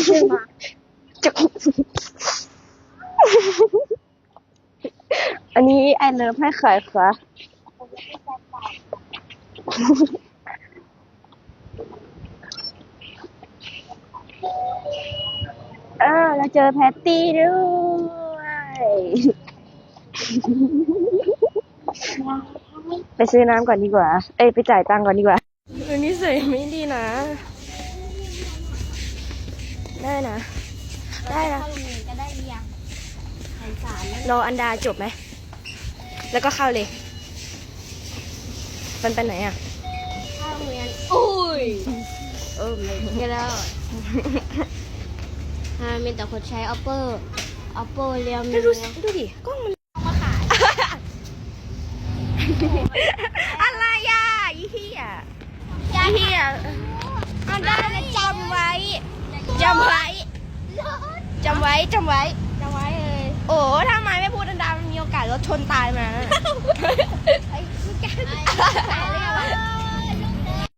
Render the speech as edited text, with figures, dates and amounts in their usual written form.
ชื่อมาอันนี้ไอเลิฟให้ใครคะเราเจอแพตตี้ด้วยไปซื้อน้ำก่อนดีกว่าไปจ่ายตังค์ก่อนดีกว่าวันนี้ใส่ไม่ดีนะได้นะได้นะ เข้าโรงเรียนก็ได้หรือยังสารแล้ว รออันดาจบไหมแล้วก็เข้าเลยมันไปไหนอ่ะ เข้าโรงเรียนอุ้ยไม่ได้มีแต่คนใช้ Oppo เรียวมี ดูดิกล้องมัน มาขาย อะไรอ่ะยี่เหี้ยยี่เหี้ยอันดาจำไว้จำไว้จำไว้จำไว้ จะไว้เลย โอ้ถ้าไม้ไม่พูดอันดามันมีโอกาสรถชนตายมา